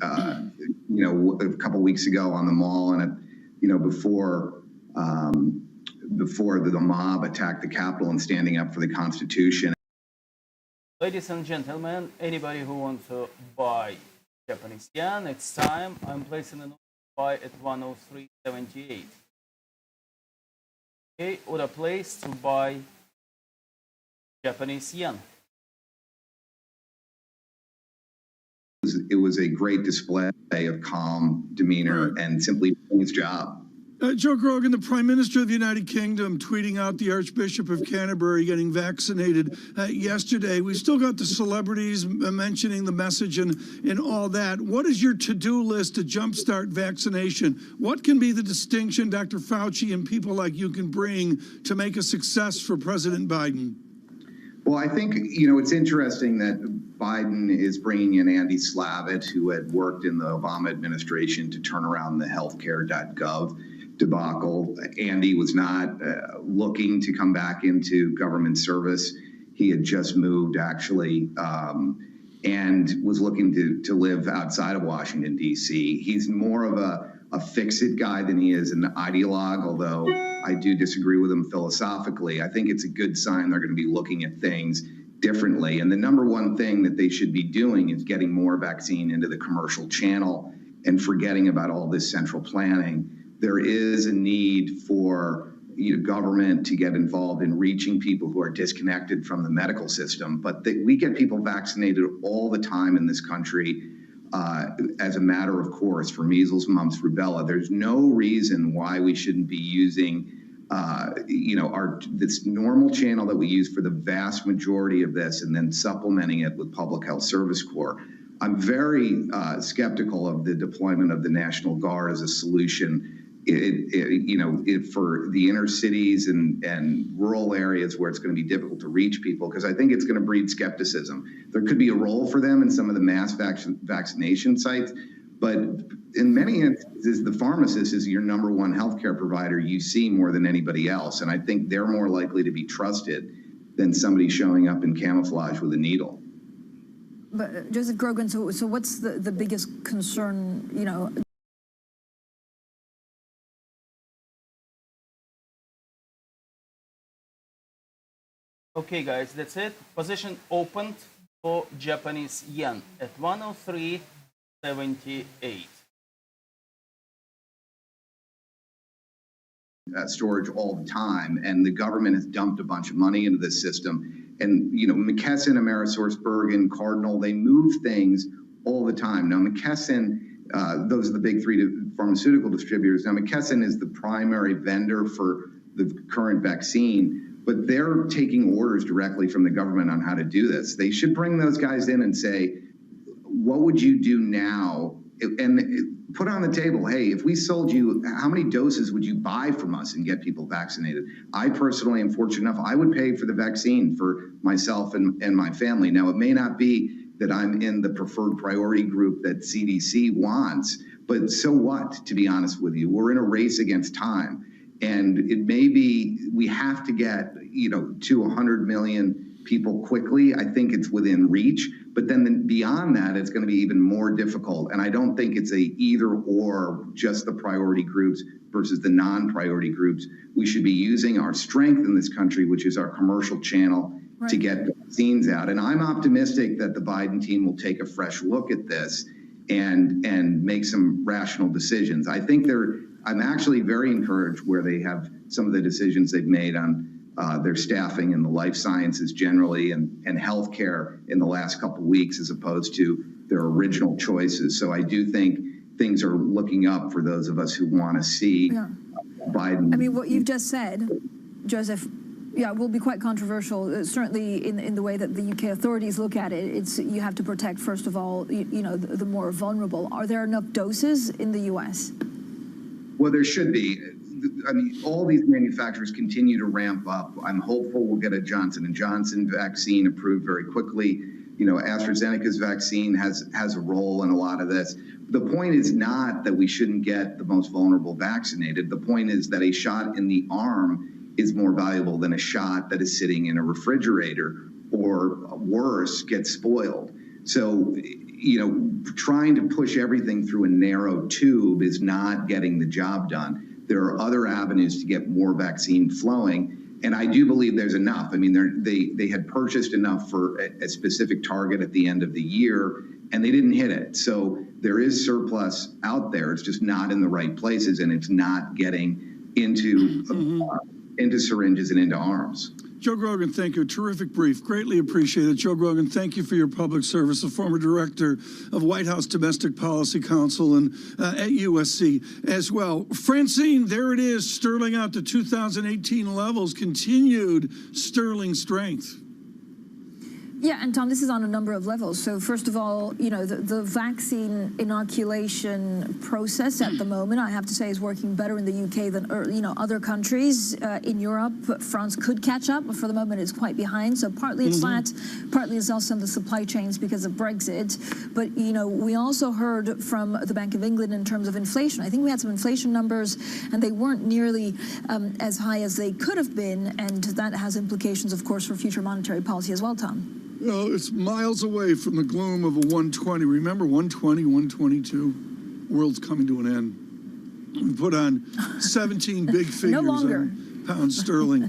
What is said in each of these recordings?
a couple weeks ago on the mall, and before the mob attacked the Capitol and standing up for the Constitution. Ladies and gentlemen, anybody who wants to buy Japanese yen, it's time. I'm placing an buy at 103.78. Okay, order place to buy Japanese yen. It was a great display of calm demeanor and simply doing his job. Joe Grogan, the Prime Minister of the United Kingdom, tweeting out the Archbishop of Canterbury getting vaccinated yesterday. We still got the celebrities mentioning the message and all that. What is your to-do list to jumpstart vaccination? What can be the distinction Dr. Fauci and people like you can bring to make a success for President Biden? Well, I think, it's interesting that Biden is bringing in Andy Slavitt, who had worked in the Obama administration to turn around the healthcare.gov debacle. Andy was not looking to come back into government service. He had just moved, actually, and was looking to live outside of Washington, D.C. He's more of a fix-it guy than he is an ideologue, although I do disagree with him philosophically. I think it's a good sign they're going to be looking at things differently. And the number one thing that they should be doing is getting more vaccine into the commercial channel and forgetting about all this central planning. There is a need for government to get involved in reaching people who are disconnected from the medical system. But we get people vaccinated all the time in this country as a matter of course for measles, mumps, rubella. There's no reason why we shouldn't be using this normal channel that we use for the vast majority of this, and then supplementing it with Public Health Service Corps. I'm very skeptical of the deployment of the National Guard as a solution. For the inner cities and rural areas where it's going to be difficult to reach people, because I think it's going to breed skepticism. There could be a role for them in some of the mass vaccination sites, but in many instances, the pharmacist is your number one healthcare provider you see more than anybody else, and I think they're more likely to be trusted than somebody showing up in camouflage with a needle. But Joseph Grogan, so what's the biggest concern, Okay, guys, that's it. Position opened for Japanese yen at 103.78. Storage all the time, and the government has dumped a bunch of money into this system. And McKesson, AmerisourceBergen, Cardinal, they move things all the time. Now McKesson, those are the big three pharmaceutical distributors. Now McKesson is the primary vendor for the current vaccine, but they're taking orders directly from the government on how to do this. They should bring those guys in and say, what would you do now? And put on the table, hey, if we sold you, how many doses would you buy from us and get people vaccinated? I personally am fortunate enough, I would pay for the vaccine for myself and my family. Now, it may not be that I'm in the preferred priority group that CDC wants, but so what, to be honest with you? We're in a race against time. And it may be we have to get, to 100 million people quickly. I think it's within reach. But then beyond that, it's going to be even more difficult. And I don't think it's a either or, just the priority groups versus the non-priority groups. We should be using our strength in this country, which is our commercial channel, to get vaccines out. And I'm optimistic that the Biden team will take a fresh look at this and make some rational decisions. I think I'm actually very encouraged where they have some of the decisions they've made on their staffing in the life sciences generally and healthcare in the last couple of weeks, as opposed to their original choices. So I do think things are looking up for those of us who want to see Biden. I mean, what you've just said, Joseph, will be quite controversial, certainly in the way that the UK authorities look at it. It's you have to protect, first of all, the more vulnerable. Are there enough doses in the US? Well, there should be. I mean, all these manufacturers continue to ramp up. I'm hopeful we'll get a Johnson & Johnson vaccine approved very quickly. AstraZeneca's vaccine has a role in a lot of this. The point is not that we shouldn't get the most vulnerable vaccinated. The point is that a shot in the arm is more valuable than a shot that is sitting in a refrigerator, or worse, gets spoiled. So, trying to push everything through a narrow tube is not getting the job done. There are other avenues to get more vaccine flowing. And I do believe there's enough. I mean, they had purchased enough for a specific target at the end of the year, and they didn't hit it. So there is surplus out there. It's just not in the right places, and it's not getting into syringes and into arms. Joe Grogan, thank you. Terrific brief. Greatly appreciated. Joe Grogan, thank you for your public service, the former director of White House Domestic Policy Council and at USC as well. Francine, there it is, sterling out to 2018 levels, continued sterling strength. Yeah, and Tom, this is on a number of levels. So first of all, the vaccine inoculation process at the moment, I have to say, is working better in the UK than other countries. In Europe, France could catch up, but for the moment it's quite behind. So partly it's that, partly it's also the supply chains because of Brexit. But we also heard from the Bank of England in terms of inflation. I think we had some inflation numbers, and they weren't nearly as high as they could have been, and that has implications, of course, for future monetary policy as well, Tom. Well, it's miles away from the gloom of a 120. Remember 120, 122? World's coming to an end. We put on 17 big figures No longer. on pound sterling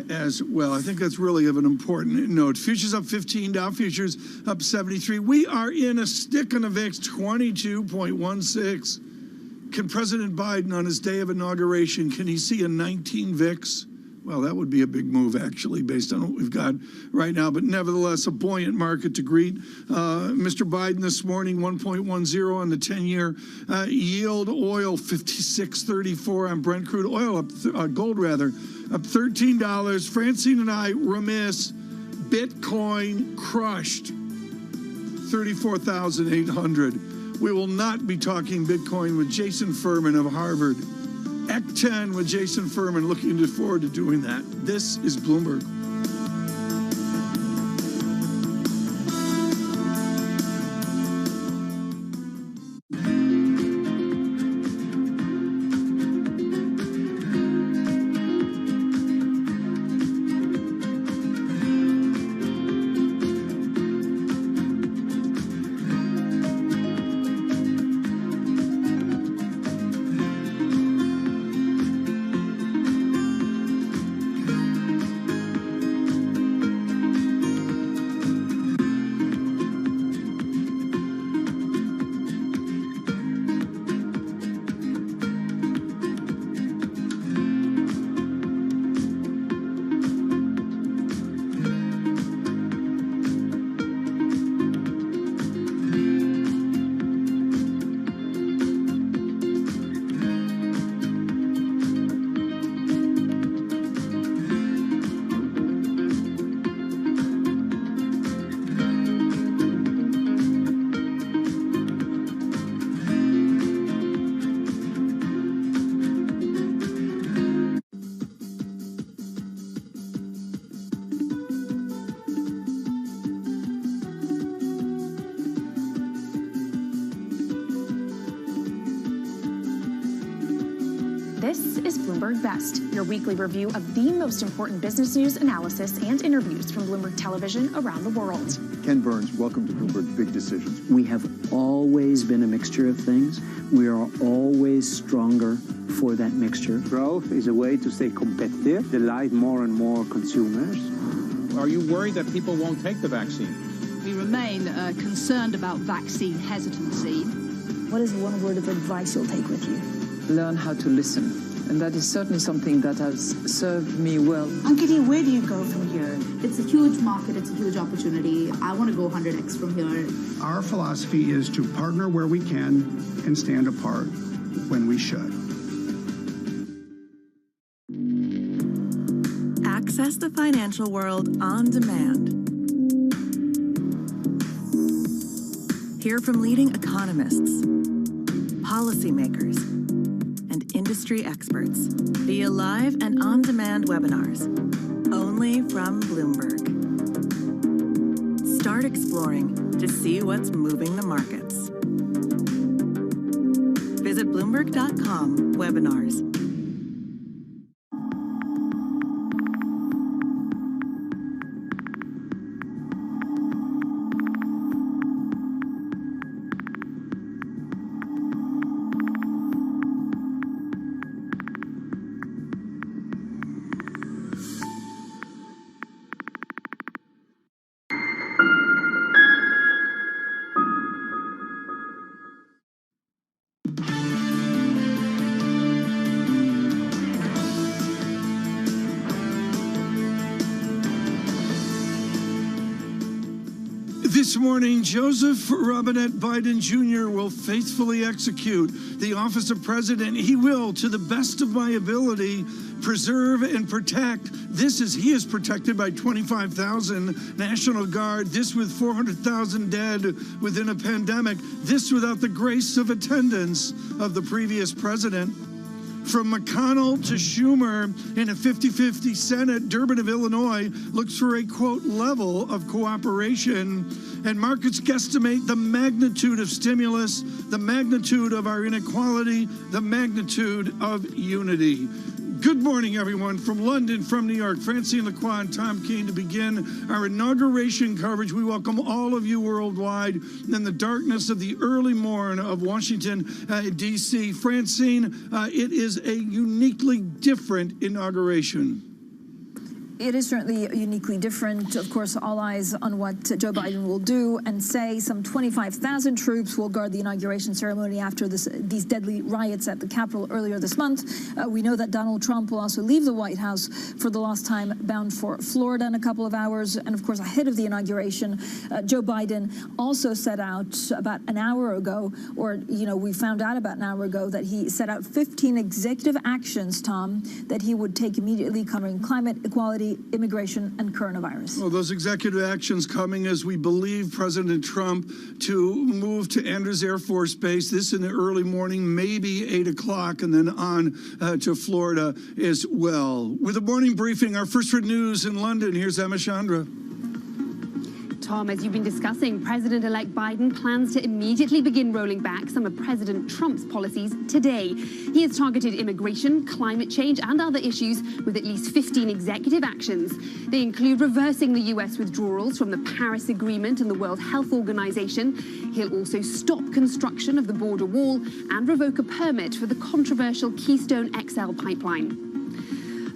as well. I think that's really of an important note. Futures up 15, Dow futures up 73. We are in a stick on the VIX, 22.16. Can President Biden, on his day of inauguration, can he see a 19 VIX? Well, that would be a big move, actually, based on what we've got right now. But nevertheless, a buoyant market to greet. Mr. Biden this morning, 1.10 on the 10-year yield. Oil, 56.34 on Brent crude oil, up gold rather, up $13. Francine and I remiss. Bitcoin crushed 34,800. We will not be talking Bitcoin with Jason Furman of Harvard. Act 10 with Jason Furman, looking forward to doing that. This is Bloomberg. This is Bloomberg Best, your weekly review of the most important business news, analysis, and interviews from Bloomberg Television around the world. Ken Burns, welcome to Bloomberg Big Decisions. We have always been a mixture of things. We are always stronger for that mixture. Growth is a way to stay competitive, delight more and more consumers. Are you worried that people won't take the vaccine? We remain concerned about vaccine hesitancy. What is one word of advice you'll take with you? Learn how to listen. And that is certainly something that has served me well. Ankiti, where do you go from here? It's a huge market. It's a huge opportunity. I want to go 100x from here. Our philosophy is to partner where we can and stand apart when we should. Access the financial world on demand. Hear from leading economists, policymakers, and industry experts via live and on-demand webinars, only from Bloomberg. Start exploring to see what's moving the markets. Visit Bloomberg.com/webinars. This morning, Joseph Robinette Biden Jr. will faithfully execute the office of president. He will, to the best of my ability, preserve and protect. He is protected by 25,000 National Guard. This with 400,000 dead within a pandemic. This without the grace of attendance of the previous president. From McConnell to Schumer in a 50-50 Senate, Durbin of Illinois looks for a, quote, level of cooperation. And markets guesstimate the magnitude of stimulus, the magnitude of our inequality, the magnitude of unity. Good morning, everyone. From London, from New York, Francine Lacroix and Tom Keene to begin our inauguration coverage. We welcome all of you worldwide in the darkness of the early morn of Washington, D.C. Francine, it is a uniquely different inauguration. It is certainly uniquely different. Of course, all eyes on what Joe Biden will do and say. Some 25,000 troops will guard the inauguration ceremony after these deadly riots at the Capitol earlier this month. We know that Donald Trump will also leave the White House for the last time, bound for Florida in a couple of hours. And of course, ahead of the inauguration, Joe Biden also set out about an hour ago, or, we found out about an hour ago that he set out 15 executive actions, Tom, that he would take immediately covering climate, equality, immigration, and coronavirus. Well, those executive actions coming as we believe President Trump to move to Andrews Air Force Base, this in the early morning, maybe 8 o'clock, and then on to Florida as well. With a morning briefing, our first for news in London, here's Emma Chandra. Tom, as you've been discussing, President-elect Biden plans to immediately begin rolling back some of President Trump's policies today. He has targeted immigration, climate change, and other issues with at least 15 executive actions. They include reversing the U.S. withdrawals from the Paris Agreement and the World Health Organization. He'll also stop construction of the border wall and revoke a permit for the controversial Keystone XL pipeline.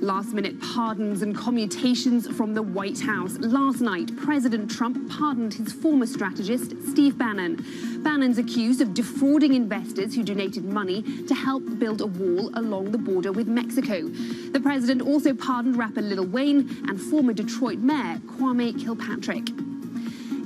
Last-minute pardons and commutations from the White House. Last night, President Trump pardoned his former strategist, Steve Bannon. Bannon's accused of defrauding investors who donated money to help build a wall along the border with Mexico. The president also pardoned rapper Lil Wayne and former Detroit Mayor Kwame Kilpatrick.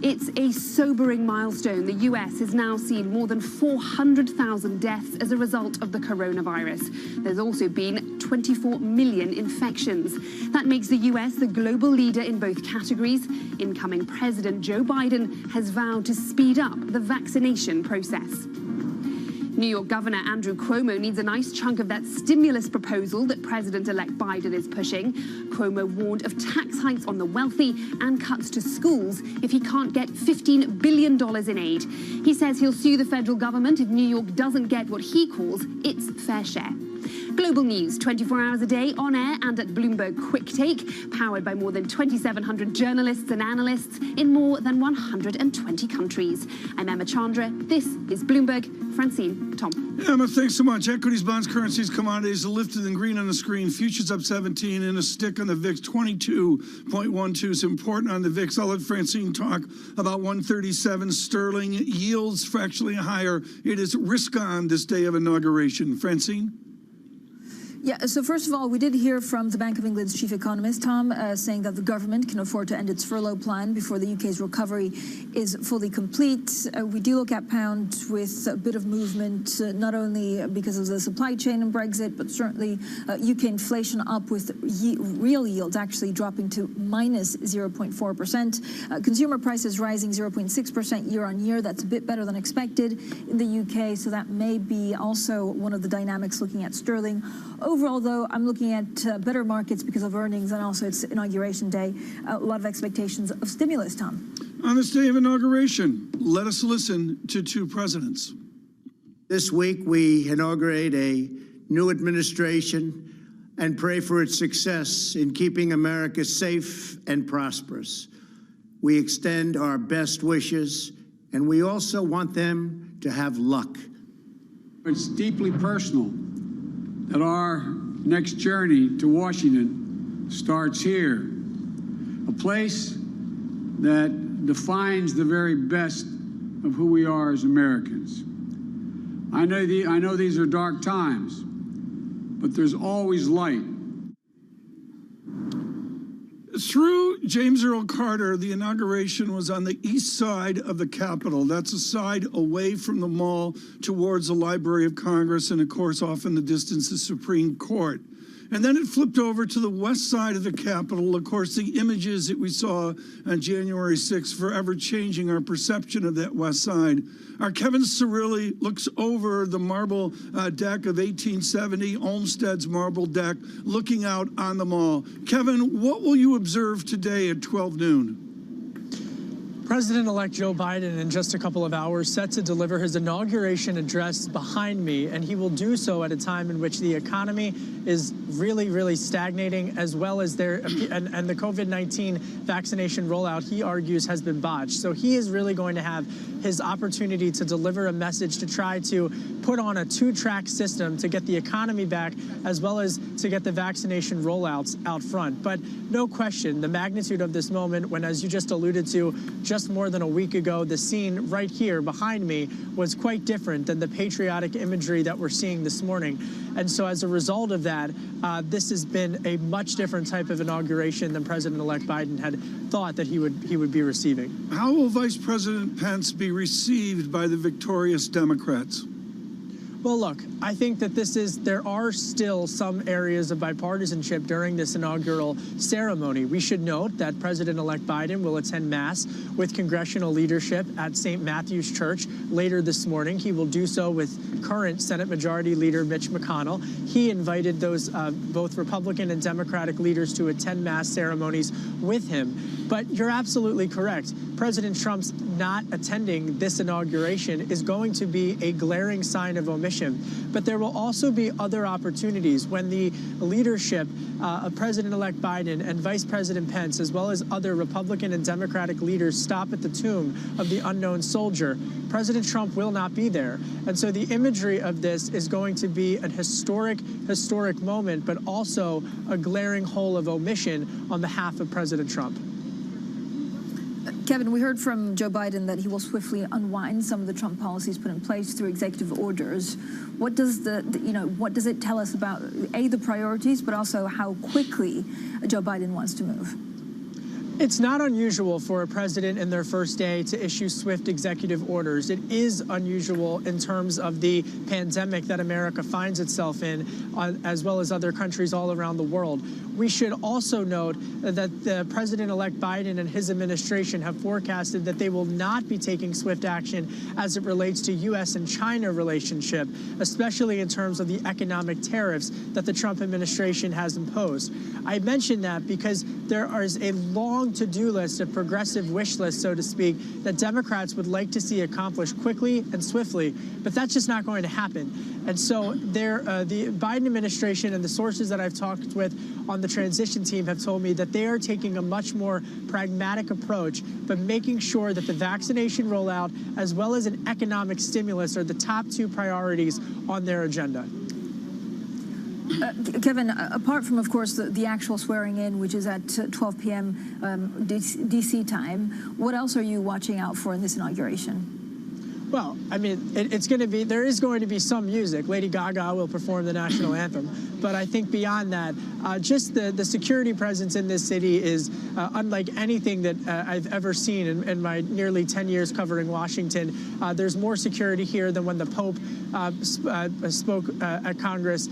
It's a sobering milestone. The U.S. has now seen more than 400,000 deaths as a result of the coronavirus. There's also been 24 million infections. That makes the U.S. the global leader in both categories. Incoming President Joe Biden has vowed to speed up the vaccination process. New York Governor Andrew Cuomo needs a nice chunk of that stimulus proposal that President-elect Biden is pushing. Cuomo warned of tax hikes on the wealthy and cuts to schools if he can't get $15 billion in aid. He says he'll sue the federal government if New York doesn't get what he calls its fair share. Global news, 24 hours a day, on air and at Bloomberg Quick Take, powered by more than 2,700 journalists and analysts in more than 120 countries. I'm Emma Chandra. This is Bloomberg. Francine, Tom. Emma, thanks so much. Equities, bonds, currencies, commodities are lifted in green on the screen. Futures up 17 and a stick on the VIX, 22.12 is important on the VIX. I'll let Francine talk about 137 sterling. Yields fractionally higher. It is risk on this day of inauguration. Francine? Yeah, so first of all, we did hear from the Bank of England's chief economist, Tom, saying that the government can afford to end its furlough plan before the UK's recovery is fully complete. We do look at pound with a bit of movement, not only because of the supply chain and Brexit, but certainly UK inflation up with real yields actually dropping to minus 0.4%. Consumer prices rising 0.6% year on year. That's a bit better than expected in the UK, so that may be also one of the dynamics looking at sterling. Overall, though, I'm looking at better markets because of earnings and also it's inauguration day. A lot of expectations of stimulus, Tom. On this day of inauguration, let us listen to two presidents. This week, we inaugurate a new administration and pray for its success in keeping America safe and prosperous. We extend our best wishes, and we also want them to have luck. It's deeply personal that our next journey to Washington starts here, a place that defines the very best of who we are as Americans. I know these are dark times, but there's always light. through James Earl Carter, the inauguration was on the east side of the Capitol. That's a side away from the mall towards the Library of Congress and, of course, off in the distance, the Supreme Court. And then it flipped over to the west side of the Capitol. Of course, the images that we saw on January 6th forever changing our perception of that west side. Our Kevin Cirilli looks over the marble deck of 1870, Olmsted's marble deck, looking out on the mall. Kevin, what will you observe today at 12 noon? President-elect Joe Biden, in just a couple of hours, set to deliver his inauguration address behind me, and he will do so at a time in which the economy is really stagnating, as well as the COVID-19 vaccination rollout, he argues, has been botched. So he is really going to have his opportunity to deliver a message to try to put on a two-track system to get the economy back, as well as to get the vaccination rollouts out front. But no question, the magnitude of this moment, when, as you just alluded to, just more than a week ago, the scene right here behind me was quite different than the patriotic imagery that we're seeing this morning. And so as a result of that, this has been a much different type of inauguration than President-elect Biden had thought that he would be receiving. How will Vice President Pence be received by the victorious Democrats? Well, look, I think that there are still some areas of bipartisanship during this inaugural ceremony. We should note that President-elect Biden will attend Mass with congressional leadership at St. Matthew's Church later this morning. He will do so with current Senate Majority Leader Mitch McConnell. He invited those both Republican and Democratic leaders to attend Mass ceremonies with him. But you're absolutely correct. President Trump's not attending this inauguration is going to be a glaring sign of omission. But there will also be other opportunities when the leadership of President-elect Biden and Vice President Pence, as well as other Republican and Democratic leaders, stop at the tomb of the unknown soldier. President Trump will not be there. And so the imagery of this is going to be an historic moment, but also a glaring hole of omission on behalf of President Trump. Kevin, we heard from Joe Biden that he will swiftly unwind some of the Trump policies put in place through executive orders. What does what does it tell us about, A, the priorities, but also how quickly Joe Biden wants to move? It's not unusual for a president in their first day to issue swift executive orders. It is unusual in terms of the pandemic that America finds itself in, as well as other countries all around the world. We should also note that the President-elect Biden and his administration have forecasted that they will not be taking swift action as it relates to U.S. and China relationship, especially in terms of the economic tariffs that the Trump administration has imposed. I mention that because there is a long to-do list, a progressive wish list, so to speak, that Democrats would like to see accomplished quickly and swiftly, but that's just not going to happen. And so the Biden administration and the sources that I've talked with on the transition team have told me that they are taking a much more pragmatic approach, but making sure that the vaccination rollout as well as an economic stimulus are the top two priorities on their agenda. Kevin, apart from, of course, the actual swearing in, which is at 12 p.m. D.C. time, what else are you watching out for in this inauguration? Well, I mean, there is going to be some music. Lady Gaga will perform the national anthem. But I think beyond that, just the security presence in this city is unlike anything that I've ever seen in my nearly 10 years covering Washington. There's more security here than when the Pope spoke at Congress.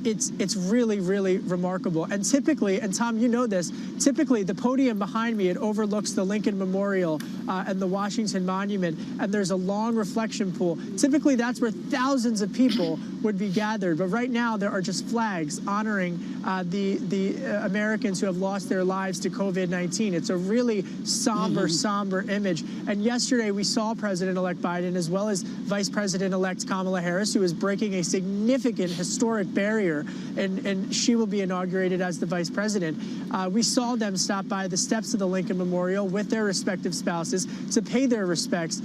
It's really remarkable. And typically, and Tom, you know this, typically the podium behind me, it overlooks the Lincoln Memorial and the Washington Monument, and there's a long reflection pool. Typically, that's where thousands of people would be gathered. But right now, there are just flags honoring the Americans who have lost their lives to COVID-19. It's a really somber image. And yesterday, we saw President-elect Biden as well as Vice President-elect Kamala Harris, who is breaking a significant historic barrier, and she will be inaugurated as the vice president. We saw them stop by the steps of the Lincoln Memorial with their respective spouses to pay their respects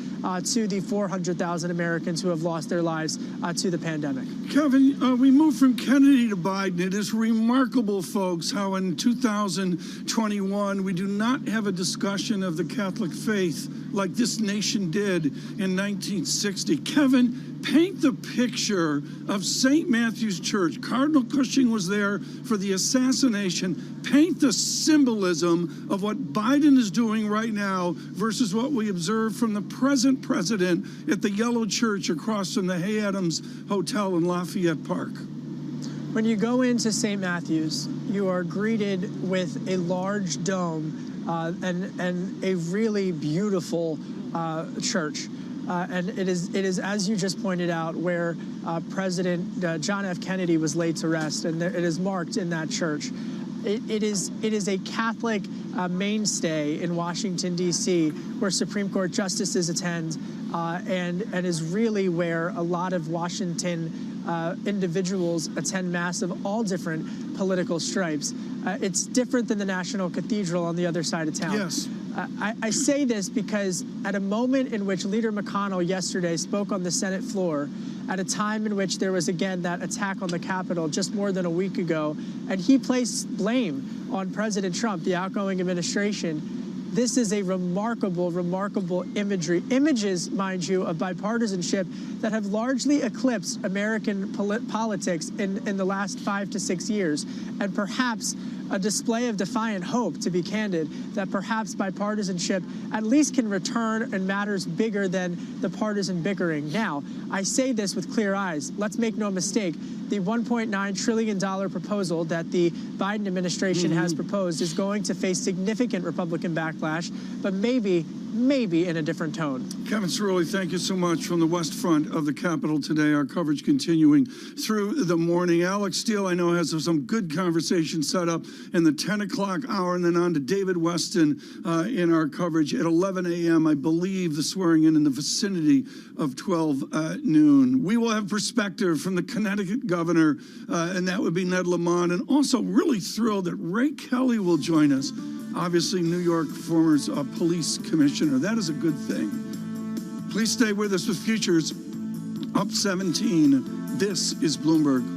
to the 400,000 Americans who have lost their lives to the pandemic. Kevin, we moved from Kennedy to Biden. It is remarkable, folks, how in 2021 we do not have a discussion of the Catholic faith like this nation did in 1960. Kevin, paint the picture of St. Matthew's Church. Cardinal Cushing was there for the assassination. Paint the symbolism of what Biden is doing right now versus what we observe from the present president at the Yellow Church across from the Hay Adams Hotel in Lafayette Park. When you go into St. Matthew's, you are greeted with a large dome and a really beautiful church. And it is, as you just pointed out, where President John F. Kennedy was laid to rest, and it is marked in that church. It is a Catholic mainstay in Washington, D.C., where Supreme Court justices attend, and is really where a lot of Washington individuals attend Mass of all different political stripes. It's different than the National Cathedral on the other side of town. Yes. I say this because at a moment in which Leader McConnell yesterday spoke on the Senate floor, at a time in which there was again that attack on the Capitol just more than a week ago, and he placed blame on President Trump, the outgoing administration, this is a remarkable, remarkable images, mind you, of bipartisanship that have largely eclipsed American politics in the last 5 to 6 years. And perhaps a display of defiant hope, to be candid, that perhaps bipartisanship at least can return in matters bigger than the partisan bickering. Now, I say this with clear eyes. Let's make no mistake. The $1.9 trillion proposal that the Biden administration has proposed is going to face significant Republican backlash, but maybe in a different tone. Kevin Cerulli, thank you so much from the west front of the Capitol today. Our coverage continuing through the morning. Alex Steele, I know, has some good conversation set up in the 10 o'clock hour, and then on to David Weston in our coverage at 11 a.m. I believe the swearing in the vicinity of 12 noon. We will have perspective from the Connecticut governor, and that would be Ned Lamont, and also really thrilled that Ray Kelly will join us. Obviously, New York former police commissioner. That is a good thing. Please stay with us with Futures up 17. This is Bloomberg.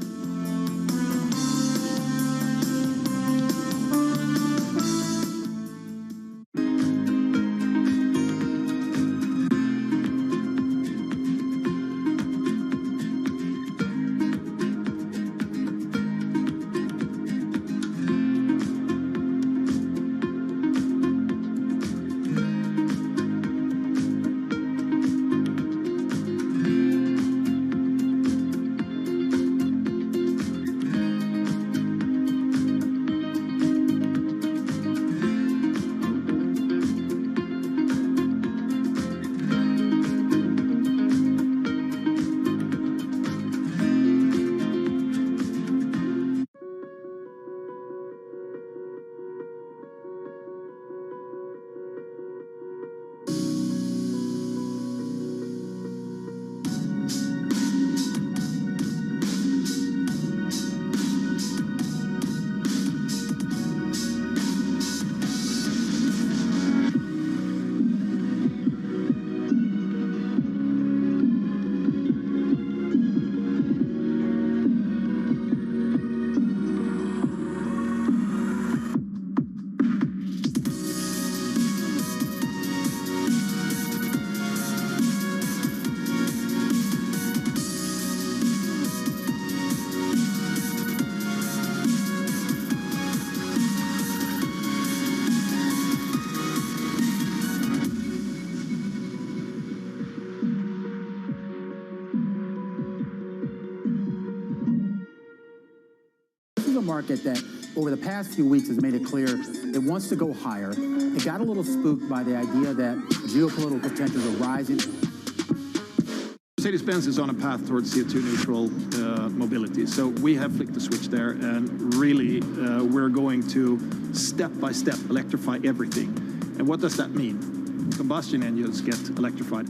Market that over the past few weeks has made it clear it wants to go higher. It got a little spooked by the idea that geopolitical tensions are rising. Mercedes-Benz is on a path towards CO2 neutral mobility. So we have flicked the switch there, and really we're going to step by step electrify everything. And what does that mean? Combustion engines get electrified.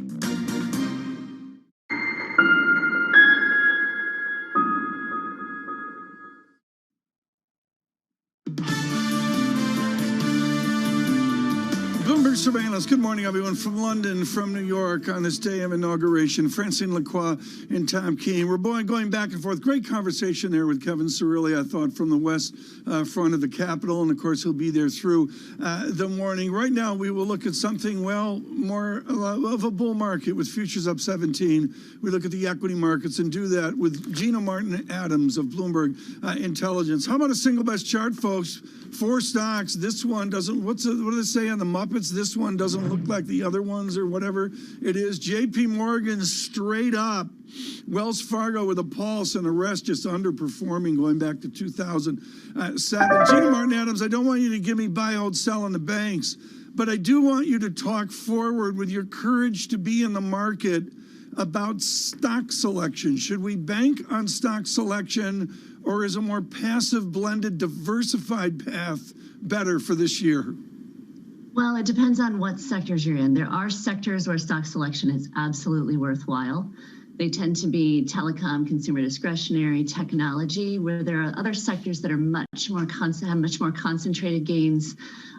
Mark Surveillance. Good morning, everyone, from London, from New York, on this day of inauguration. Francine Lacroix and Tom Keene. We're going back and forth. Great conversation there with Kevin Cirilli, I thought, from the west front of the Capitol. And, of course, he'll be there through the morning. Right now, we will look at something, well, more of a bull market with futures up 17. We look at the equity markets and do that with Gina Martin Adams of Bloomberg Intelligence. How about a single best chart, folks? 4 stocks. This one doesn't, what do they say on the Muppets? This one doesn't look like the other ones or whatever it is. JP Morgan straight up. Wells Fargo with a pulse, and the rest just underperforming going back to 2007. Gina Martin Adams, I don't want you to give me buy, hold, sell on the banks, but I do want you to talk forward with your courage to be in the market about stock selection. Should we bank on stock selection, or is a more passive, blended, diversified path better for this year? Well, it depends on what sectors you're in. There are sectors where stock selection is absolutely worthwhile. They tend to be telecom, consumer discretionary, technology, where there are other sectors that are have much more concentrated gains.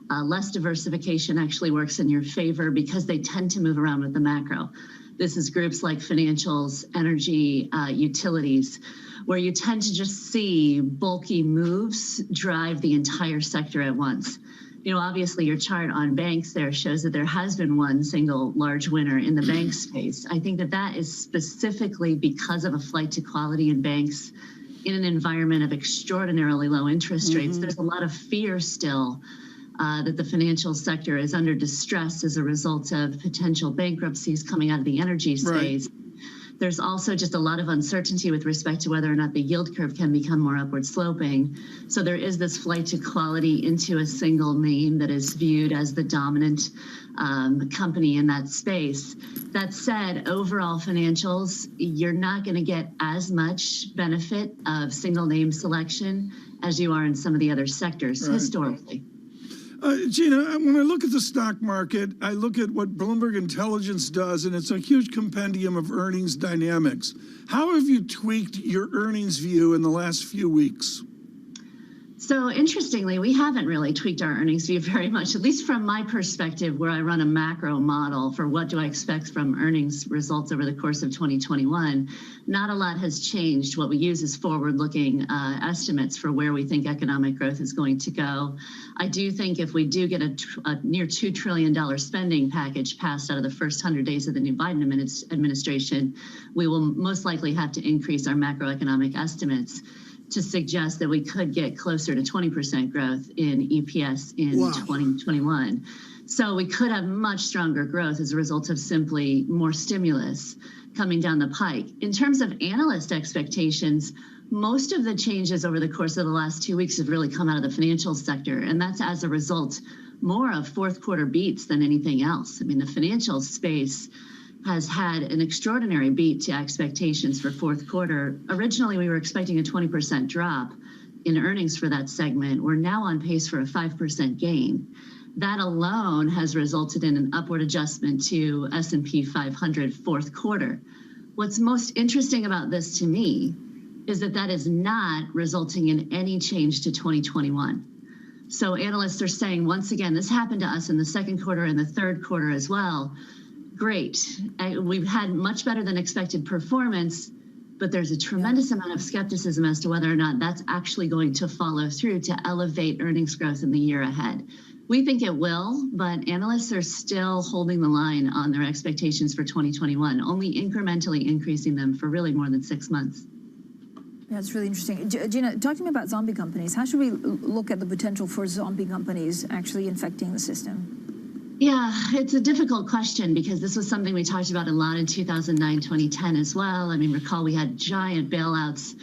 Less diversification actually works in your favor because they tend to move around with the macro. This is groups like financials, energy, utilities, where you tend to just see bulky moves drive the entire sector at once. You know, obviously your chart on banks there shows that there has been one single large winner in the bank space. I think that that is specifically because of a flight to quality in banks in an environment of extraordinarily low interest rates. There's a lot of fear still that the financial sector is under distress as a result of potential bankruptcies coming out of the energy space. Right. There's also just a lot of uncertainty with respect to whether or not the yield curve can become more upward sloping. So there is this flight to quality into a single name that is viewed as the dominant company in that space. That said, overall financials, you're not going to get as much benefit of single name selection as you are in some of the other sectors historically. Gina, when I look at the stock market, I look at what Bloomberg Intelligence does, and it's a huge compendium of earnings dynamics. How have you tweaked your earnings view in the last few weeks? So interestingly, we haven't really tweaked our earnings view very much, at least from my perspective, where I run a macro model for what do I expect from earnings results over the course of 2021. Not a lot has changed. What we use is forward-looking estimates for where we think economic growth is going to go. I do think if we do get a near $2 trillion spending package passed out of the first 100 days of the new Biden administration, we will most likely have to increase our macroeconomic estimates to suggest that we could get closer to 20% growth in EPS in 2021. So we could have much stronger growth as a result of simply more stimulus coming down the pike. In terms of analyst expectations, most of the changes over the course of the last 2 weeks have really come out of the financial sector, and that's as a result more of fourth quarter beats than anything else. I mean, the financial space has had an extraordinary beat to expectations for fourth quarter. Originally, we were expecting a 20% drop in earnings for that segment. We're now on pace for a 5% gain. That alone has resulted in an upward adjustment to S&P 500 fourth quarter. What's most interesting about this to me is that that is not resulting in any change to 2021. So analysts are saying, once again, this happened to us in the second quarter and the third quarter as well. Great. We've had much better than expected performance, but there's a tremendous amount of skepticism as to whether or not that's actually going to follow through to elevate earnings growth in the year ahead. We think it will, but analysts are still holding the line on their expectations for 2021, only incrementally increasing them for really more than 6 months. Yeah, it's really interesting. Gina, talk to me about zombie companies. How should we look at the potential for zombie companies actually infecting the system? Yeah, it's a difficult question because this was something we talked about a lot in 2009, 2010 as well. I mean, recall we had giant bailouts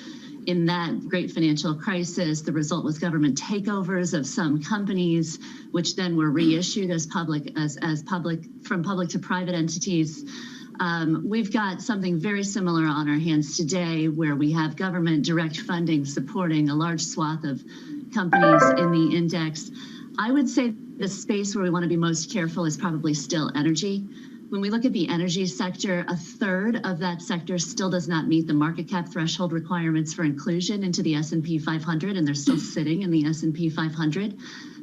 in that great financial crisis. The result was government takeovers of some companies, which then were reissued as public from public to private entities. We've got something very similar on our hands today, where we have government direct funding supporting a large swath of companies in the index. I would say the space where we want to be most careful is probably still energy. When we look at the energy sector, a third of that sector still does not meet the market cap threshold requirements for inclusion into the S&P 500, and they're still sitting in the S&P 500.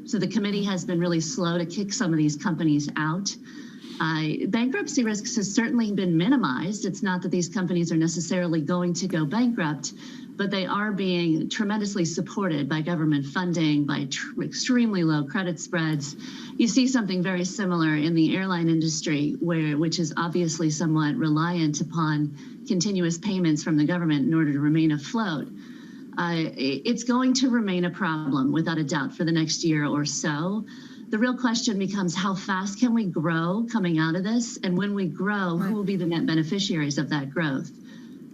So the committee has been really slow to kick some of these companies out. Bankruptcy risks has certainly been minimized. It's not that these companies are necessarily going to go bankrupt, but they are being tremendously supported by government funding, by extremely low credit spreads. You see something very similar in the airline industry, which is obviously somewhat reliant upon continuous payments from the government in order to remain afloat. It's going to remain a problem, without a doubt, for the next year or so. The real question becomes, how fast can we grow coming out of this? And when we grow, who will be the net beneficiaries of that growth?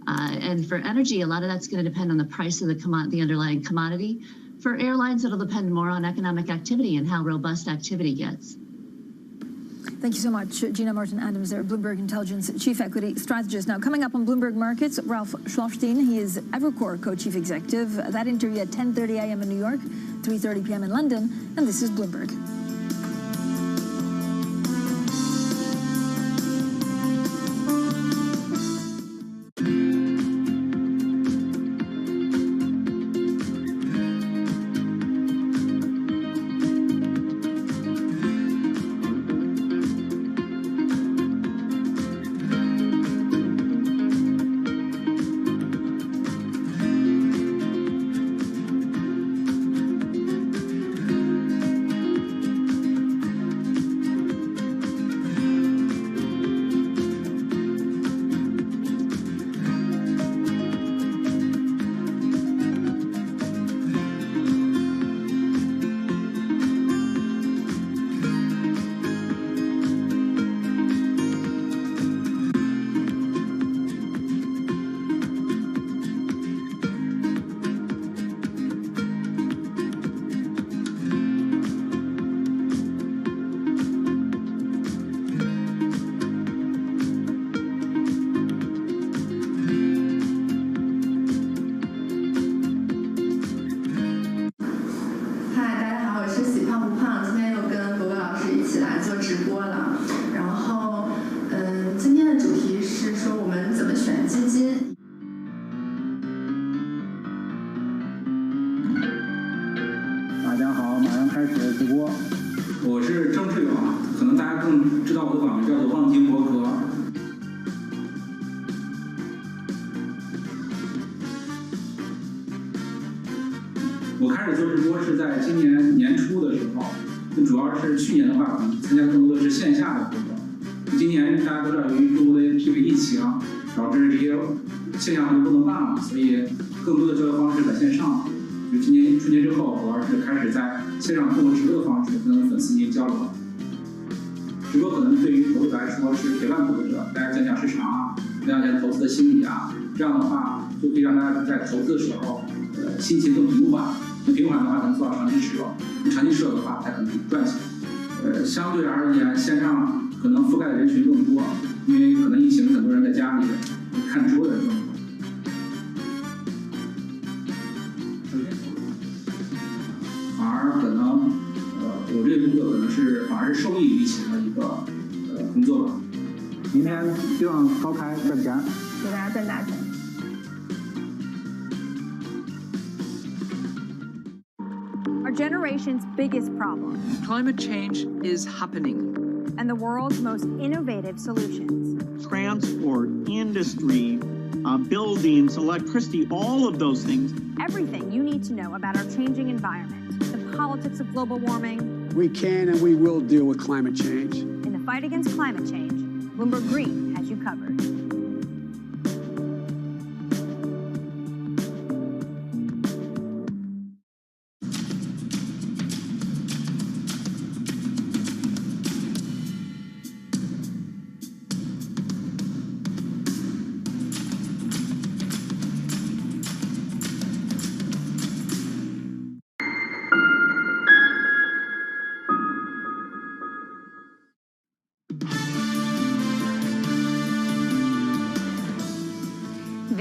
And for energy, a lot of that's going to depend on the price of the underlying commodity. For airlines, it'll depend more on economic activity and how robust activity gets. Thank you so much, Gina Martin-Adams, there, Bloomberg Intelligence Chief Equity Strategist. Now, coming up on Bloomberg Markets, Ralph Schlosstein. He is Evercore Co-Chief Executive. That interview at 10:30 a.m. in New York, 3:30 p.m. in London, and this is Bloomberg.我开始做直播是在今年年初的时候，主要是去年的话，我们参加更多的是线下的活动。今年大家都知道，由于中国的这个疫情，导致这些线下活动不能办了，所以更多的交流方式在线上。就今年春节之后，主要是开始在线上通过直播的方式跟粉丝进行交流。直播可能对于投资者来说是陪伴投资者，大家讲讲市场啊，讲讲投资的心理啊，这样的话就可以让大家在投资的时候，心情更平缓。平缓的话，能做到长期持有；长期持有的话，才可能赚钱。相对而言，线上可能覆盖的人群更多，因为可能疫情很多人在家里看直播的人更多。反而可能，我这个工作可能是反而是受益于疫情的一个工作吧。明天希望高开赚钱，祝大家赚大钱。Generation's biggest problem. Climate change is happening. And the world's most innovative solutions. Transport, industry, buildings, electricity, all of those things. Everything you need to know about our changing environment, the politics of global warming. We can and we will deal with climate change. In the fight against climate change, Bloomberg Green has you covered.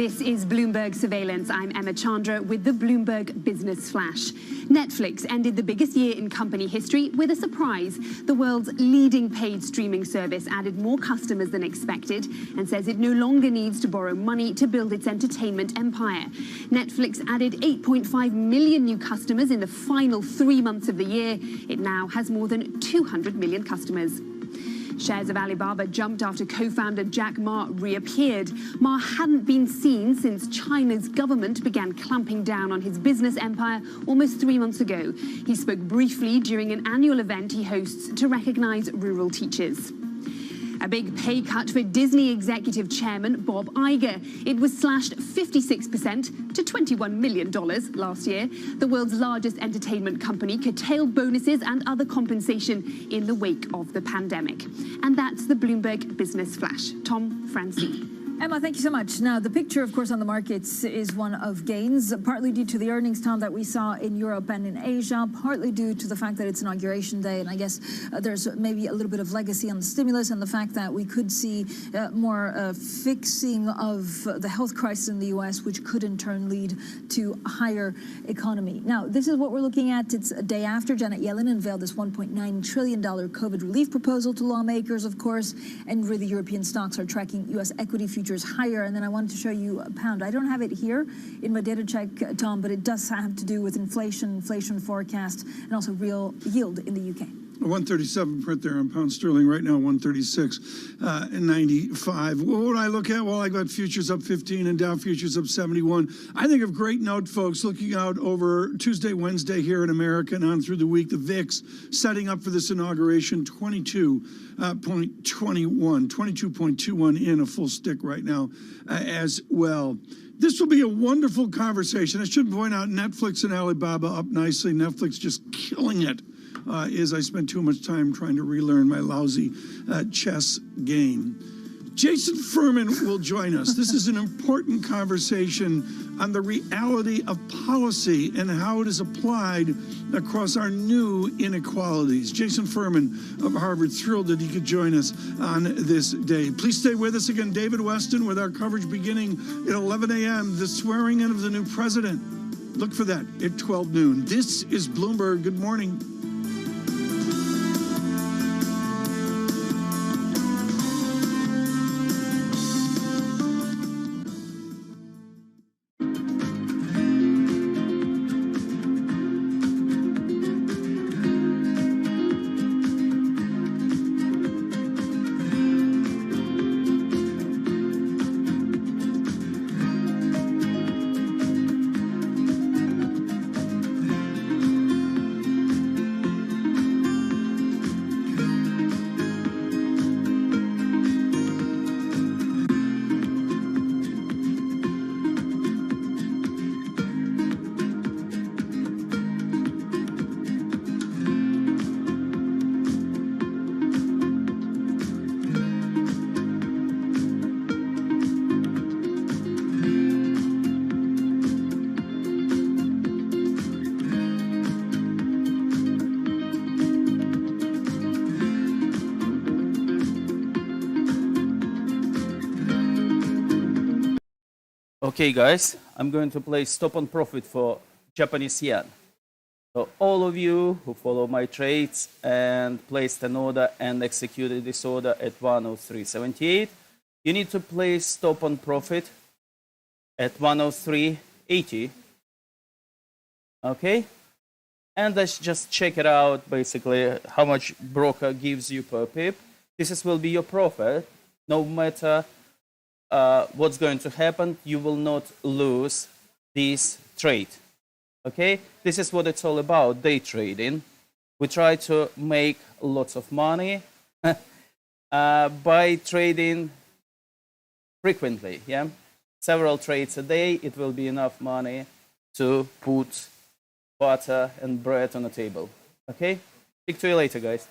This is Bloomberg Surveillance. I'm Emma Chandra with the Bloomberg Business Flash. Netflix ended the biggest year in company history with a surprise. The world's leading paid streaming service added more customers than expected and says it no longer needs to borrow money to build its entertainment empire. Netflix added 8.5 million new customers in the final 3 months of the year. It now has more than 200 million customers. Shares of Alibaba jumped after co-founder Jack Ma reappeared. Ma hadn't been seen since China's government began clamping down on his business empire almost 3 months ago. He spoke briefly during an annual event he hosts to recognize rural teachers. A big pay cut for Disney executive chairman Bob Iger. It was slashed 56% to $21 million last year. The world's largest entertainment company curtailed bonuses and other compensation in the wake of the pandemic. And that's the Bloomberg Business Flash. Tom, Francine. Emma, thank you so much. Now, the picture, of course, on the markets is one of gains, partly due to the earnings, Tom, that we saw in Europe and in Asia, partly due to the fact that it's Inauguration Day. And I guess there's maybe a little bit of legacy on the stimulus and the fact that we could see more fixing of the health crisis in the U.S., which could in turn lead to a higher economy. Now, this is what we're looking at. It's a day after Janet Yellen unveiled this $1.9 trillion COVID relief proposal to lawmakers, of course, and really European stocks are tracking U.S. equity futures higher. And then I wanted to show you a pound. I don't have it here in my data check, Tom, but it does have to do with inflation forecast, and also real yield in the UK. 137 print there on pound sterling right now, 136.95. What would I look at? Well, I got futures up 15 and Dow futures up 71. I think of great note, folks, looking out over Tuesday, Wednesday here in America and on through the week. The VIX setting up for this inauguration, 22.21 in a full stick right now as well. This will be a wonderful conversation. I should point out Netflix and Alibaba up nicely. Netflix just killing it. Is I spent too much time trying to relearn my lousy chess game. Jason Furman will join us. This is an important conversation on the reality of policy and how it is applied across our new inequalities. Jason Furman of Harvard, thrilled that he could join us on this day. Please stay with us again. David Weston with our coverage beginning at 11 a.m. The swearing in of the new president. Look for that at 12 noon. This is Bloomberg. Good morning. Okay, guys, I'm going to play stop on profit for Japanese yen. So all of you who follow my trades and placed an order and executed this order at 103.78, you need to place stop on profit at 103.80. Okay? And let's just check it out, basically, how much broker gives you per pip. This will be your profit. No matter what's going to happen, you will not lose this trade. Okay? This is what it's all about, day trading. We try to make lots of money by trading frequently. Yeah? Several trades a day, it will be enough money to put butter and bread on the table. Okay? Speak to you later, guys.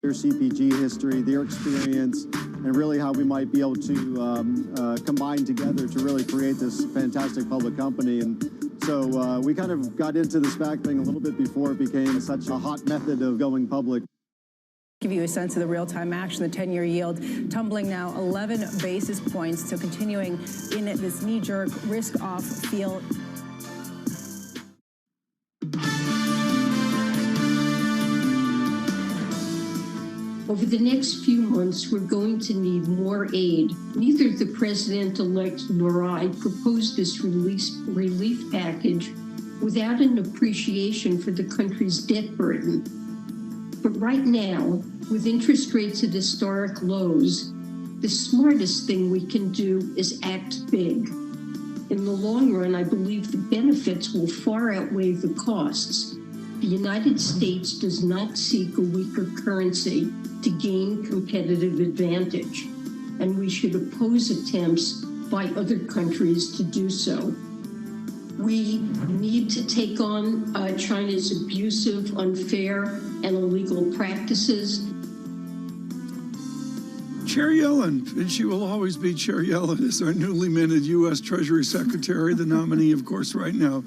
Their CPG history, their experience, and really how we might be able to combine together to really create this fantastic public company. And so we kind of got into the SPAC thing a little bit before it became such a hot method of going public. Give you a sense of the real-time action, the 10-year yield tumbling now 11 basis points, so continuing in this knee-jerk risk-off feel. Over the next few months, we're going to need more aid. Neither the president-elect nor I proposed this relief package without an appreciation for the country's debt burden. But right now, with interest rates at historic lows, the smartest thing we can do is act big. In the long run, I believe the benefits will far outweigh the costs. The United States does not seek a weaker currency to gain competitive advantage, and we should oppose attempts by other countries to do so. We need to take on China's abusive, unfair, and illegal practices. Chair Yellen, and she will always be Chair Yellen, is our newly minted U.S. Treasury Secretary, the nominee, of course, right now,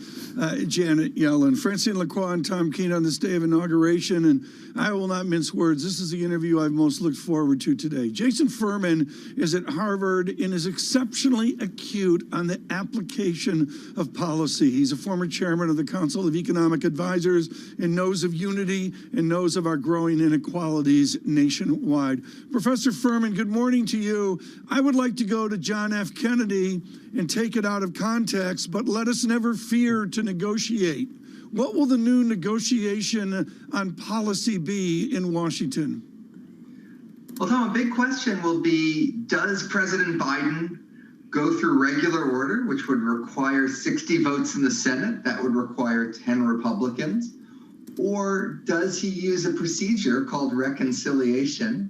Janet Yellen. Francine Lacroix and Tom Keene on this day of inauguration, and I will not mince words. This is the interview I've most looked forward to today. Jason Furman is at Harvard and is exceptionally acute on the application of policy. He's a former chairman of the Council of Economic Advisors and knows of unity and knows of our growing inequalities nationwide. Professor Furman, good morning to you. I would like to go to John F. Kennedy and take it out of context, but let us never fear to negotiate. What will the new negotiation on policy be in Washington? Well, Tom, a big question will be, does President Biden go through regular order, which would require 60 votes in the Senate? That would require 10 Republicans. Or does he use a procedure called reconciliation,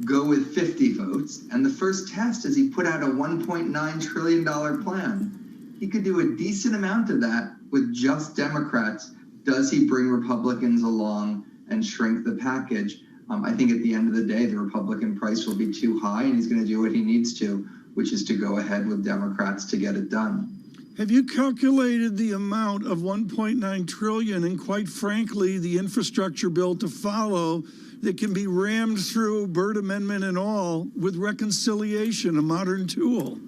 go with 50 votes? And the first test is he put out a $1.9 trillion plan. He could do a decent amount of that with just Democrats. Does he bring Republicans along and shrink the package? I think at the end of the day, the Republican price will be too high, and he's going to do what he needs to, which is to go ahead with Democrats to get it done. Have you calculated the amount of $1.9 trillion and, quite frankly, the infrastructure bill to follow that can be rammed through, Byrd Amendment and all, with reconciliation, a modern tool?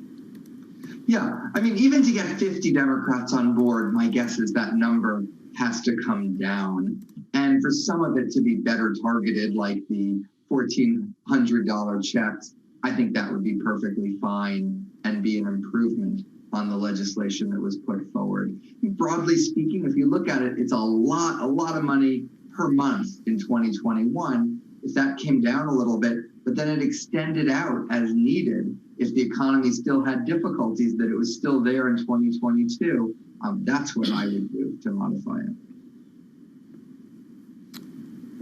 Yeah, I mean, even to get 50 Democrats on board, my guess is that number has to come down. And for some of it to be better targeted, like the $1,400 checks, I think that would be perfectly fine and be an improvement on the legislation that was put forward. Broadly speaking, if you look at it, it's a lot of money per month in 2021. If that came down a little bit, but then it extended out as needed, if the economy still had difficulties, that it was still there in 2022, that's what I would do to modify it.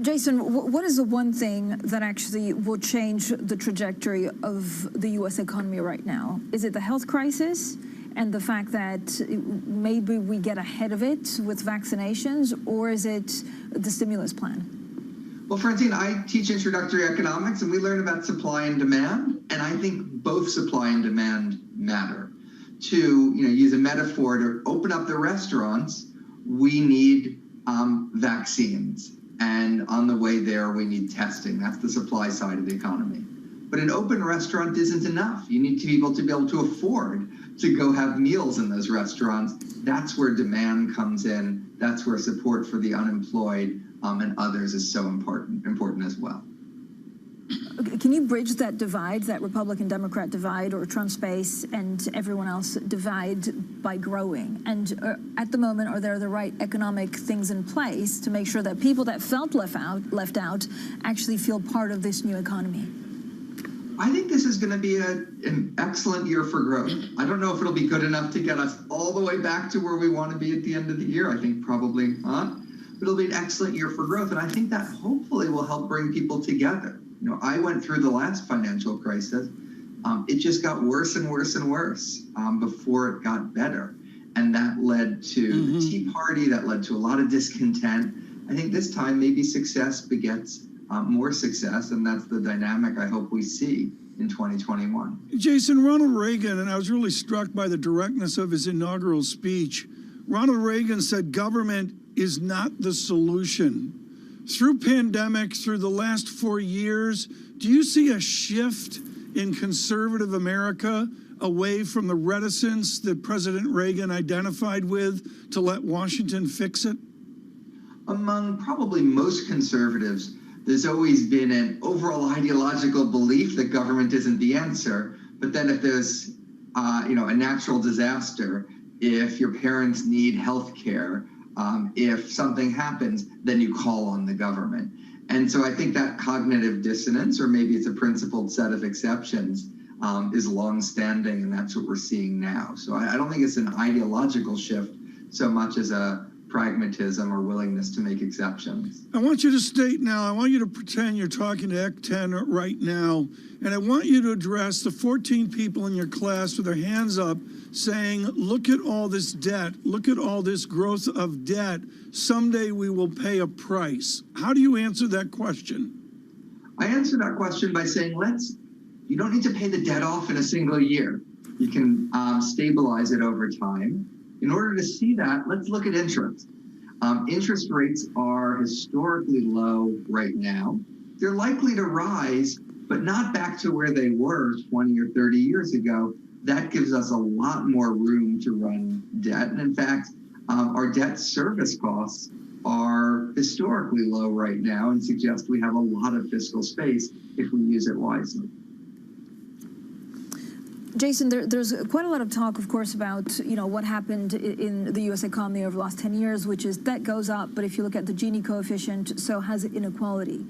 Jason, what is the one thing that actually will change the trajectory of the U.S. economy right now? Is it the health crisis and the fact that maybe we get ahead of it with vaccinations, or is it the stimulus plan? Well, Francine, I teach introductory economics, and we learn about supply and demand, and I think both supply and demand matter. To use a metaphor, to open up the restaurants, we need vaccines. And on the way there, we need testing. That's the supply side of the economy. But an open restaurant isn't enough. You need people to be able to afford to go have meals in those restaurants. That's where demand comes in. That's where support for the unemployed and others is so important as well. Can you bridge that divide, that Republican-Democrat divide, or Trump's base and everyone else divide, by growing? And at the moment, are there the right economic things in place to make sure that people that felt left out actually feel part of this new economy? I think this is going to be an excellent year for growth. I don't know if it'll be good enough to get us all the way back to where we want to be at the end of the year. I think probably not. But it'll be an excellent year for growth. And I think that hopefully will help bring people together. I went through the last financial crisis. It just got worse and worse and worse before it got better. And that led to the Tea Party. That led to a lot of discontent. I think this time maybe success begets more success, and that's the dynamic I hope we see in 2021. Jason, Ronald Reagan, and I was really struck by the directness of his inaugural speech. Ronald Reagan said government is not the solution. Through pandemics, through the last 4 years, do you see a shift in conservative America away from the reticence that President Reagan identified with to let Washington fix it? Among probably most conservatives, there's always been an overall ideological belief that government isn't the answer. But then if there's a natural disaster, if your parents need health care, if something happens, then you call on the government. And so I think that cognitive dissonance, or maybe it's a principled set of exceptions, is longstanding, and that's what we're seeing now. So I don't think it's an ideological shift so much as a pragmatism or willingness to make exceptions. I want you to state now, I want you to pretend you're talking to Ec 10 right now, and I want you to address the 14 people in your class with their hands up saying, look at all this debt, look at all this growth of debt, someday we will pay a price. How do you answer that question? I answer that question by saying, you don't need to pay the debt off in a single year. You can stabilize it over time. In order to see that, let's look at interest. Interest rates are historically low right now. They're likely to rise, but not back to where they were 20 or 30 years ago. That gives us a lot more room to run debt. And in fact, our debt service costs are historically low right now and suggest we have a lot of fiscal space if we use it wisely. Jason, there's quite a lot of talk, of course, about what happened in the U.S. economy over the last 10 years, which is debt goes up, but if you look at the Gini coefficient, so has inequality.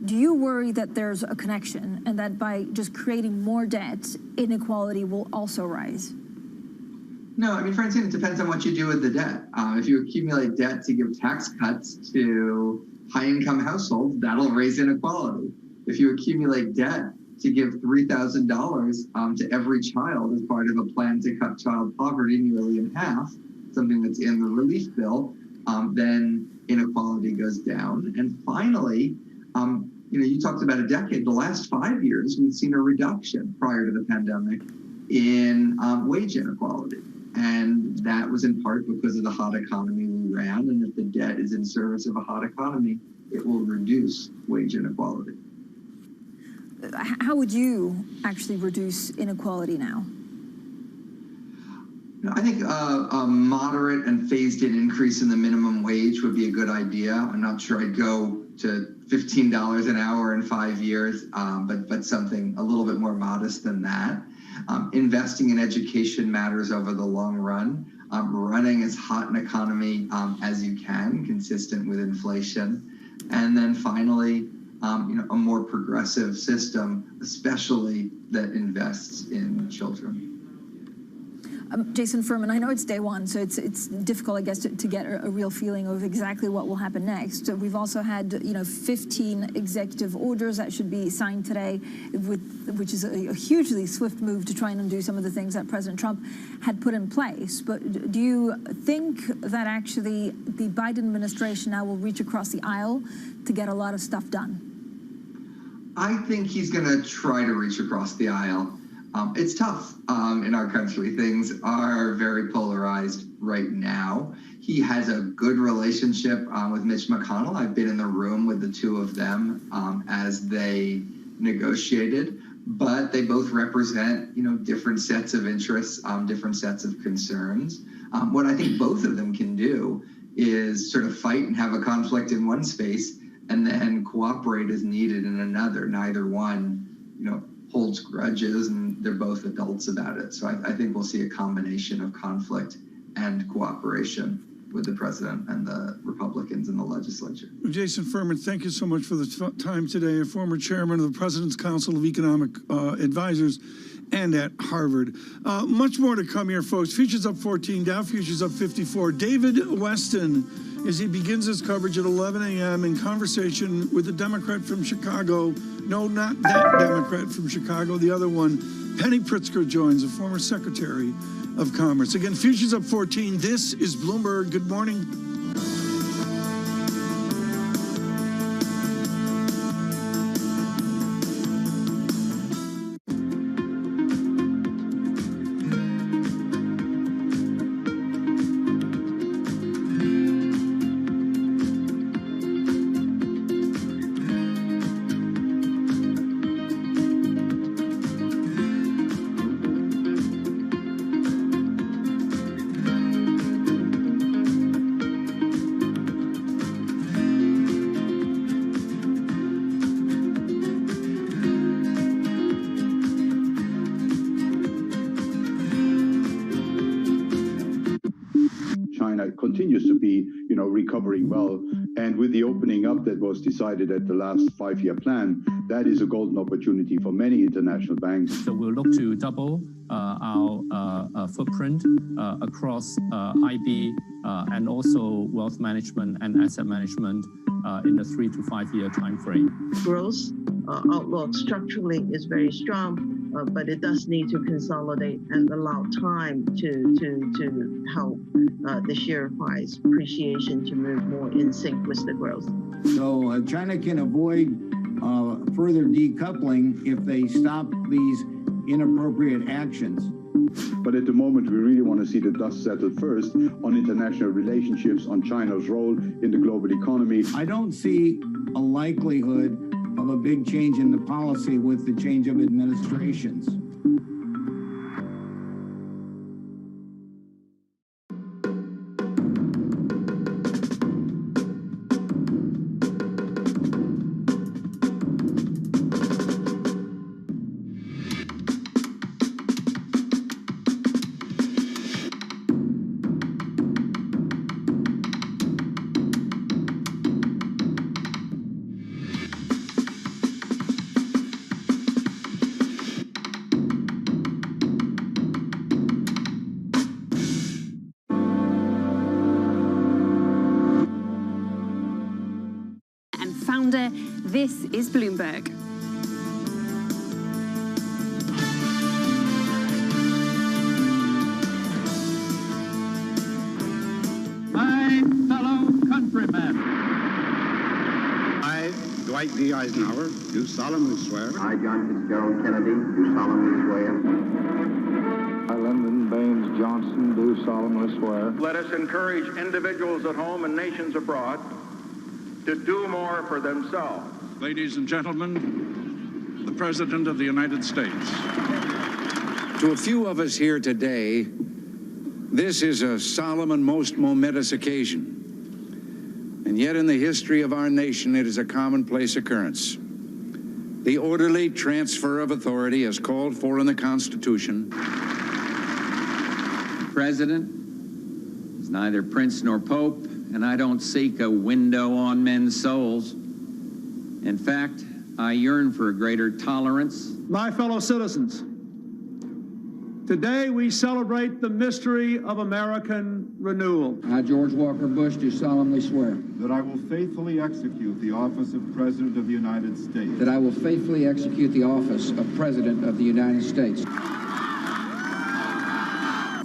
Do you worry that there's a connection and that by just creating more debt, inequality will also rise? No, I mean, Francine, it depends on what you do with the debt. If you accumulate debt to give tax cuts to high-income households, that'll raise inequality. If you accumulate debt to give $3,000 to every child as part of a plan to cut child poverty nearly in half, something that's in the relief bill, then inequality goes down. And finally, you talked about a decade. The last 5 years, we've seen a reduction prior to the pandemic in wage inequality. And that was in part because of the hot economy we ran. And if the debt is in service of a hot economy, it will reduce wage inequality. How would you actually reduce inequality now? I think a moderate and phased-in increase in the minimum wage would be a good idea. I'm not sure I'd go to $15 an hour in 5 years, but something a little bit more modest than that. Investing in education matters over the long run. Running as hot an economy as you can, consistent with inflation. And then finally, a more progressive system, especially that invests in children. Jason Furman, I know it's day one, so it's difficult, I guess, to get a real feeling of exactly what will happen next. We've also had, 15 executive orders that should be signed today, which is a hugely swift move to try and undo some of the things that President Trump had put in place. But do you think that actually the Biden administration now will reach across the aisle to get a lot of stuff done? I think he's going to try to reach across the aisle. It's tough in our country. Things are very polarized right now. He has a good relationship with Mitch McConnell. I've been in the room with the two of them as they negotiated, but they both represent, different sets of interests, different sets of concerns. What I think both of them can do is sort of fight and have a conflict in one space and then cooperate as needed in another. Neither one, holds grudges, and they're both adults about it. So I think we'll see a combination of conflict and cooperation with the president and the Republicans in the legislature. Jason Furman, thank you so much for the time today. A former chairman of the President's Council of Economic Advisors and at Harvard. Much more to come here, folks. Futures up 14, Dow futures up 54. David Weston, as he begins his coverage at 11 a.m. in conversation with a Democrat from Chicago. No, not that Democrat from Chicago, the other one. Penny Pritzker joins, a former Secretary of Commerce. Again, futures up 14. This is Bloomberg. Good morning. continues to be, recovering well. And with the opening up that was decided at the last 5-year plan, that is a golden opportunity for many international banks. So we'll look to double our footprint across IB and also wealth management and asset management in the 3 to 5 year time frame. Growth outlook structurally is very strong, but it does need to consolidate and allow time to help the share price appreciation to move more in sync with the growth. So China can avoid further decoupling if they stop these inappropriate actions. But at the moment, we really want to see the dust settle first on international relationships, on China's role in the global economy. I don't see a likelihood of a big change in the policy with the change of administrations. Founder, this is Bloomberg. My fellow countrymen, I, Dwight D. Eisenhower, do solemnly swear. I, John Fitzgerald Kennedy, do solemnly swear. I, Lyndon Baines Johnson, do solemnly swear. let us encourage individuals at home and nations abroad to do more for themselves. Ladies and gentlemen, the President of the United States. To a few of us here today, this is a solemn and most momentous occasion. And yet in the history of our nation, it is a commonplace occurrence. The orderly transfer of authority as called for in the Constitution. The President is neither prince nor pope, and I don't seek a window on men's souls. In fact, I yearn for a greater tolerance. My fellow citizens, today we celebrate the mystery of American renewal. I, George Walker Bush, do solemnly swear. That I will faithfully execute the office of President of the United States. That I will faithfully execute the office of President of the United States.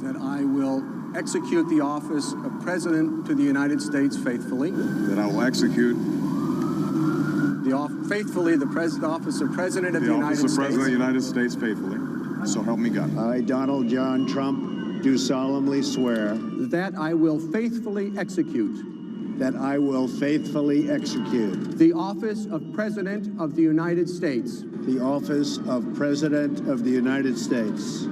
That I will execute the office of President to the United States faithfully. That I will execute faithfully the office of President of the United States. The office of President of the United States faithfully. So help me God. I, Donald John Trump, do solemnly swear. That I will faithfully execute. That I will faithfully execute. The office of President of the United States. The office of President of the United States.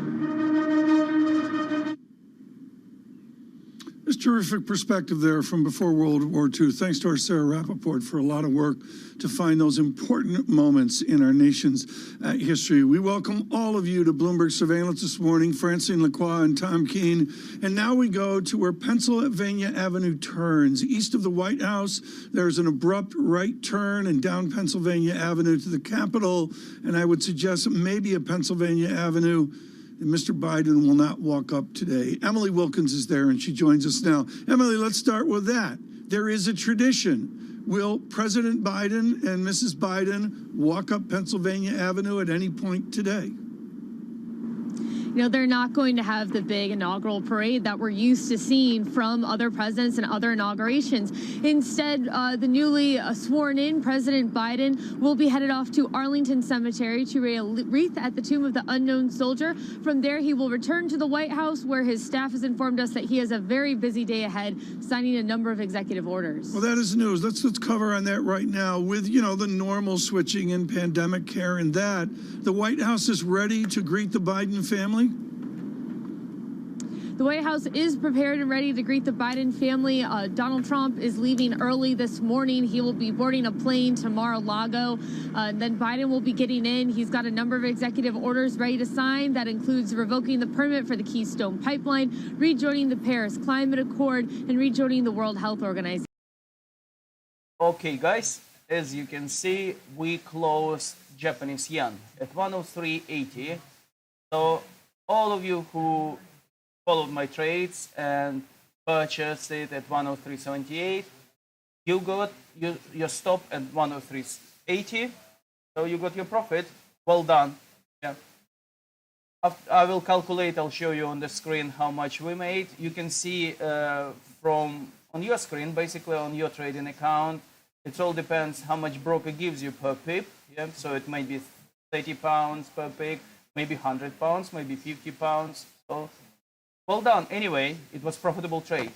There's terrific perspective there from before World War II. Thanks to our Sarah Rappaport for a lot of work to find those important moments in our nation's history. We welcome all of you to Bloomberg Surveillance this morning, Francine Lacroix and Tom Keene. And now we go to where Pennsylvania Avenue turns. East of the White House, there's an abrupt right turn and down Pennsylvania Avenue to the Capitol. And I would suggest maybe a Pennsylvania Avenue. Mr. Biden will not walk up today. Emily Wilkins is there, and she joins us now. Emily, let's start with that. There is a tradition. Will President Biden and Mrs. Biden walk up Pennsylvania Avenue at any point today? You know, they're not going to have the big inaugural parade that we're used to seeing from other presidents and other inaugurations. Instead, the newly sworn-in President Biden will be headed off to Arlington Cemetery to lay a wreath at the tomb of the unknown soldier. From there, he will return to the White House, where his staff has informed us that he has a very busy day ahead, signing a number of executive orders. Well, that is news. Let's cover on that right now. With, you know, the normal switching in pandemic care and that, the White House is ready to greet the Biden family? The White House is prepared and ready to greet the Biden family. Donald Trump is leaving early this morning. He will be boarding a plane to Mar-a-Lago. Then Biden will be getting in. He's got a number of executive orders ready to sign. That includes revoking the permit for the Keystone Pipeline, rejoining the Paris Climate Accord, and rejoining the World Health Organization. Okay, guys, as you can see, we closed Japanese yen at 103.80. So all of you who followed my trades and purchased it at 103.78, you got your stop at 103.80. So you got your profit. Well done. Yeah. I will calculate. I'll show you on the screen how much we made. You can see from on your screen, basically on your trading account. It all depends how much broker gives you per pip. Yeah. So it might be 30 pounds per pip, maybe 100 pounds, maybe 50 pounds. So well done. Anyway, it was profitable trade.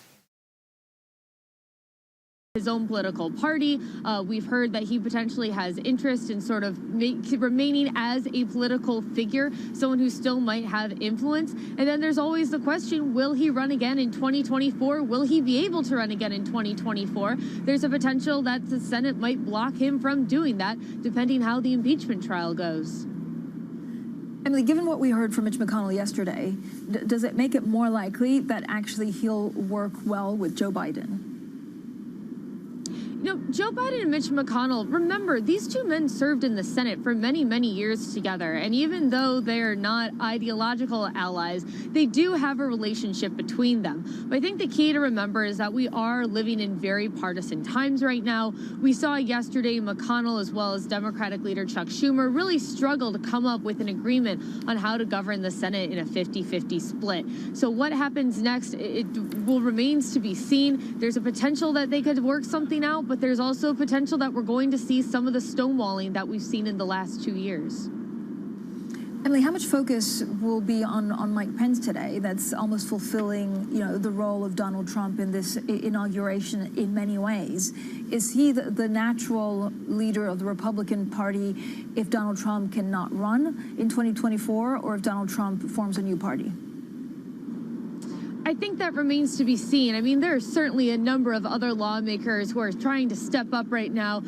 His own political party. We've heard that he potentially has interest in sort of remaining as a political figure, someone who still might have influence. And then there's always the question, will he run again in 2024? Will he be able to run again in 2024? There's a potential that the Senate might block him from doing that, depending how the impeachment trial goes. Emily, given what we heard from Mitch McConnell yesterday, does it make it more likely that actually he'll work well with Joe Biden? You know, Joe Biden and Mitch McConnell, remember, these two men served in the Senate for many, many years together. And even though they're not ideological allies, they do have a relationship between them. But I think the key to remember is that we are living in very partisan times right now. We saw yesterday McConnell, as well as Democratic leader Chuck Schumer, really struggle to come up with an agreement on how to govern the Senate in a 50-50 split. So what happens next, it will remains to be seen. There's a potential that they could work something out, but there's also potential that we're going to see some of the stonewalling that we've seen in the last 2 years. Emily, how much focus will be on Mike Pence today? That's almost fulfilling, you know, the role of Donald Trump in this inauguration in many ways. Is he the natural leader of the Republican Party if Donald Trump cannot run in 2024, or if Donald Trump forms a new party? I think that remains to be seen. I mean, there are certainly a number of other lawmakers who are trying to step up right now.